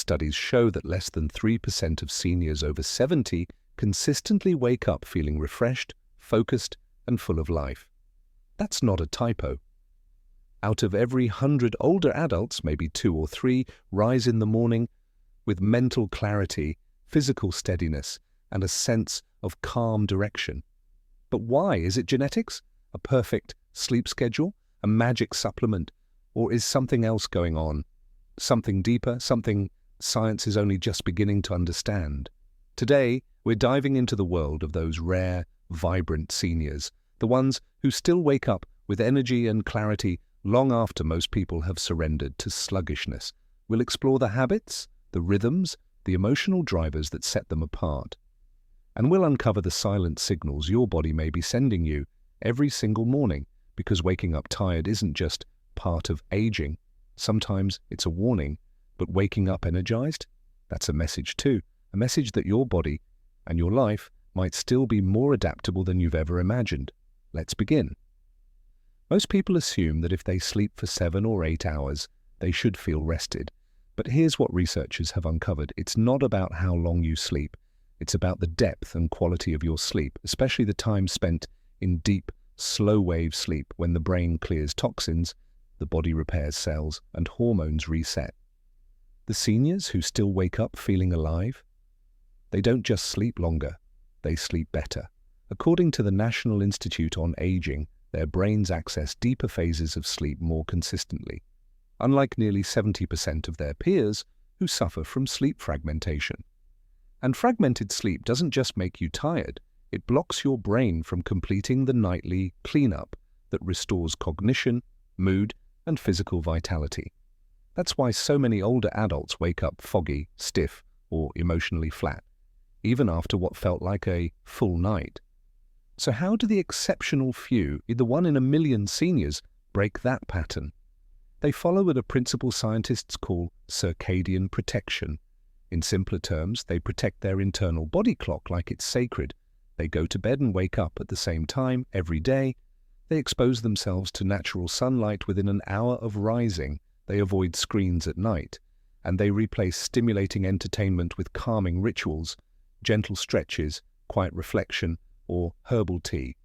Studies show that less than 3% of seniors over 70 consistently wake up feeling refreshed, focused, and full of life. That's not a typo. Out of every 100 older adults, maybe 2 or 3 rise in the morning with mental clarity, physical steadiness, and a sense of calm direction. But why? Is it genetics? A perfect sleep schedule? A magic supplement? Or is something else going on? Something deeper? Something science is only just beginning to understand? Today, we're diving into the world of those rare, vibrant seniors, the ones who still wake up with energy and clarity long after most people have surrendered to sluggishness. We'll explore the habits, the rhythms, the emotional drivers that set them apart. And we'll uncover the silent signals your body may be sending you every single morning, because waking up tired isn't just part of aging. Sometimes it's a warning, but waking up energized, that's a message too, a message that your body and your life might still be more adaptable than you've ever imagined. Let's begin. Most people assume that if they sleep for 7 or 8 hours, they should feel rested. But here's what researchers have uncovered. It's not about how long you sleep. It's about the depth and quality of your sleep, especially the time spent in deep, slow-wave sleep when the brain clears toxins, the body repairs cells, and hormones reset. The seniors who still wake up feeling alive, they don't just sleep longer, they sleep better. According to the National Institute on Aging, their brains access deeper phases of sleep more consistently, unlike nearly 70% of their peers who suffer from sleep fragmentation. And fragmented sleep doesn't just make you tired, it blocks your brain from completing the nightly cleanup that restores cognition, mood, and physical vitality. That's why so many older adults wake up foggy, stiff, or emotionally flat, even after what felt like a full night. So how do the exceptional few, the 1 in a million seniors, break that pattern? They follow what a principle scientists call circadian protection. In simpler terms, they protect their internal body clock like it's sacred. They go to bed and wake up at the same time every day. They expose themselves to natural sunlight within an hour of rising. They avoid screens at night. And they replace stimulating entertainment with calming rituals, gentle stretches, quiet reflection, or herbal tea.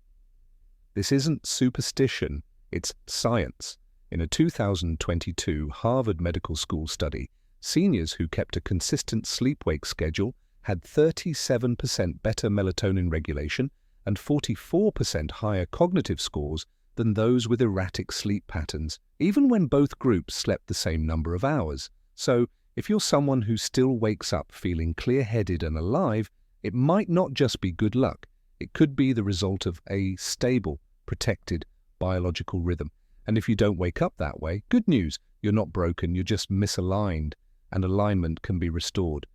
This isn't superstition, it's science. In a 2022 Harvard Medical School study, seniors who kept a consistent sleep-wake schedule had 37% better melatonin regulation and 44% higher cognitive scores than those with erratic sleep patterns, even when both groups slept the same number of hours. So, if you're someone who still wakes up feeling clear-headed and alive, it might not just be good luck. It could be the result of a stable, protected biological rhythm. And if you don't wake up that way, good news, you're not broken, you're just misaligned, and alignment can be restored.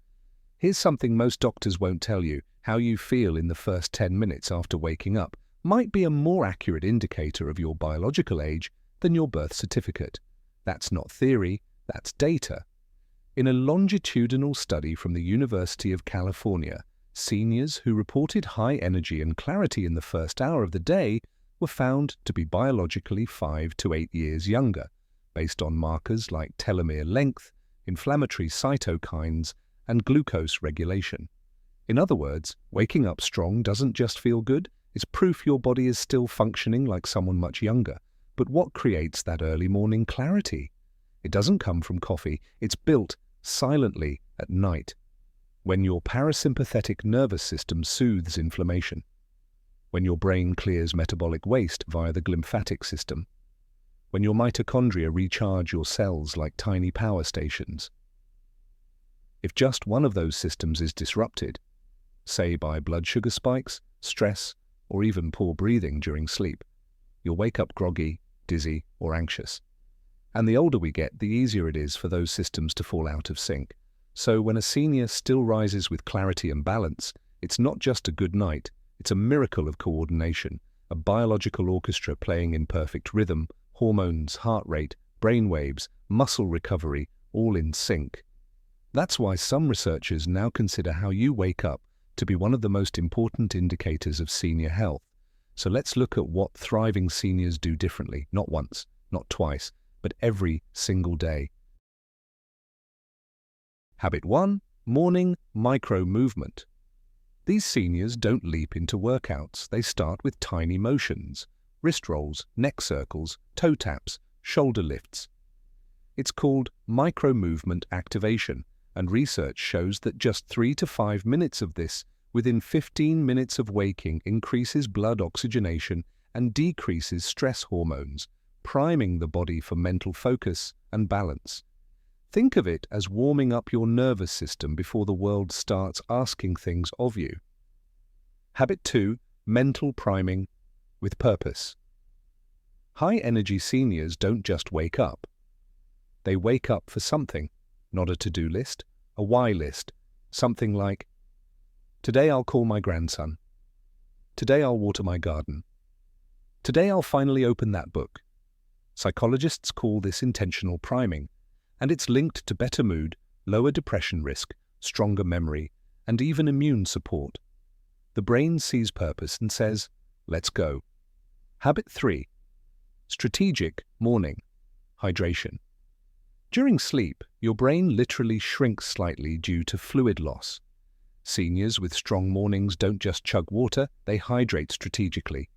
Here's something most doctors won't tell you. How you feel in the first 10 minutes after waking up might be a more accurate indicator of your biological age than your birth certificate. That's not theory, that's data. In a longitudinal study from the University of California, seniors who reported high energy and clarity in the first hour of the day were found to be biologically 5 to 8 years younger, based on markers like telomere length, inflammatory cytokines, and glucose regulation. In other words, waking up strong doesn't just feel good, it's proof your body is still functioning like someone much younger. But what creates that early morning clarity? It doesn't come from coffee, it's built silently at night, when your parasympathetic nervous system soothes inflammation, when your brain clears metabolic waste via the glymphatic system, when your mitochondria recharge your cells like tiny power stations. If just one of those systems is disrupted, say by blood sugar spikes, stress, or even poor breathing during sleep, you'll wake up groggy, dizzy, or anxious. And the older we get, the easier it is for those systems to fall out of sync. So when a senior still rises with clarity and balance, it's not just a good night, it's a miracle of coordination, a biological orchestra playing in perfect rhythm, hormones, heart rate, brain waves, muscle recovery, all in sync. That's why some researchers now consider how you wake up to be one of the most important indicators of senior health. So let's look at what thriving seniors do differently, not once, not twice, but every single day. Habit 1. Morning micro-movement. These seniors don't leap into workouts. They start with tiny motions: wrist rolls, neck circles, toe taps, shoulder lifts. It's called micro-movement activation, and research shows that just 3 to 5 minutes of this within 15 minutes of waking increases blood oxygenation and decreases stress hormones, priming the body for mental focus and balance. Think of it as warming up your nervous system before the world starts asking things of you. Habit 2. Mental priming with purpose. High-energy seniors don't just wake up. They wake up for something, not a to-do list, a why list, something like, today I'll call my grandson. Today I'll water my garden. Today I'll finally open that book. Psychologists call this intentional priming, and it's linked to better mood, lower depression risk, stronger memory, and even immune support. The brain sees purpose and says, let's go. Habit 3. Strategic morning hydration. During sleep, your brain literally shrinks slightly due to fluid loss. Seniors with strong mornings don't just chug water, they hydrate strategically.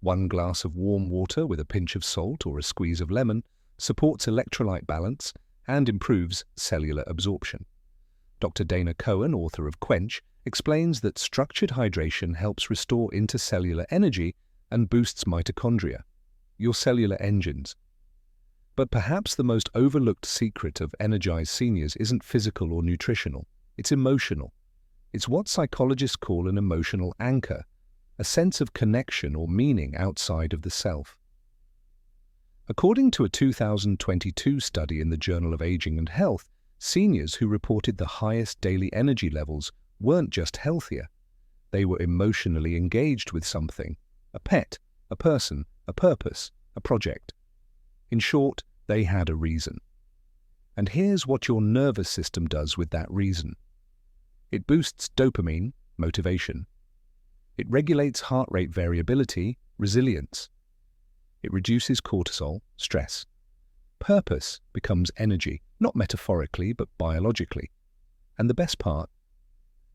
1 glass of warm water with a pinch of salt or a squeeze of lemon supports electrolyte balance and improves cellular absorption. Dr. Dana Cohen, author of Quench, explains that structured hydration helps restore intercellular energy and boosts mitochondria, your cellular engines. But perhaps the most overlooked secret of energized seniors isn't physical or nutritional, it's emotional. It's what psychologists call an emotional anchor, a sense of connection or meaning outside of the self. According to a 2022 study in the Journal of Aging and Health, seniors who reported the highest daily energy levels weren't just healthier. They were emotionally engaged with something: a pet, a person, a purpose, a project. In short, they had a reason. And here's what your nervous system does with that reason. It boosts dopamine, motivation. It regulates heart rate variability, resilience. It reduces cortisol, stress. Purpose becomes energy, not metaphorically, but biologically. And the best part?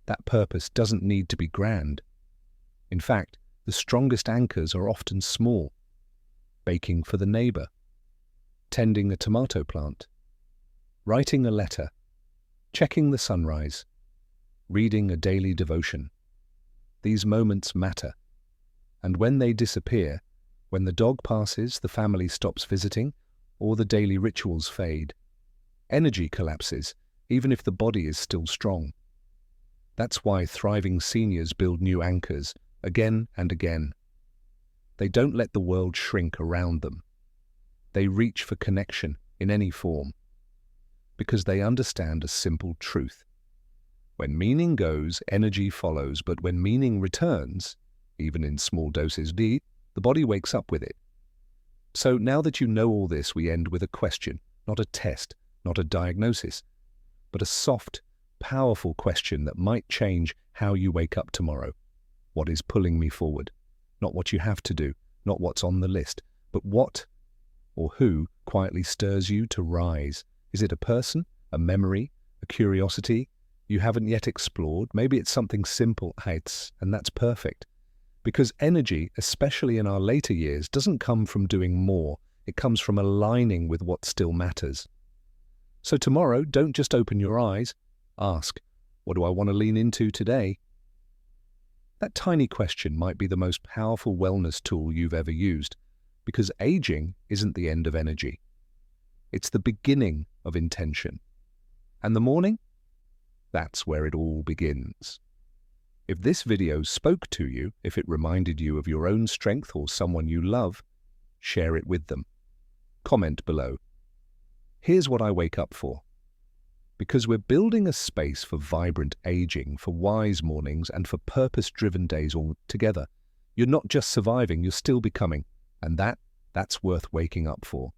That purpose doesn't need to be grand. In fact, the strongest anchors are often small. Baking for the neighbor, tending a tomato plant, writing a letter, checking the sunrise, reading a daily devotion. These moments matter. And when they disappear, when the dog passes, the family stops visiting, or the daily rituals fade, energy collapses, even if the body is still strong. That's why thriving seniors build new anchors, again and again. They don't let the world shrink around them. They reach for connection in any form, because they understand a simple truth. When meaning goes, energy follows, but when meaning returns, even in small doses, the body wakes up with it. So now that you know all this, we end with a question, not a test, not a diagnosis, but a soft, powerful question that might change how you wake up tomorrow. What is pulling me forward? Not what you have to do, not what's on the list, but what or who quietly stirs you to rise. Is it a person, a memory, a curiosity you haven't yet explored? Maybe it's something simple, and that's perfect. Because energy, especially in our later years, doesn't come from doing more. It comes from aligning with what still matters. So tomorrow, don't just open your eyes. Ask, what do I want to lean into today? That tiny question might be the most powerful wellness tool you've ever used, because aging isn't the end of energy. It's the beginning of intention. And the morning? That's where it all begins. If this video spoke to you, if it reminded you of your own strength or someone you love, share it with them. Comment below. Here's what I wake up for. Because we're building a space for vibrant aging, for wise mornings, and for purpose-driven days all together. You're not just surviving, you're still becoming. And that's worth waking up for.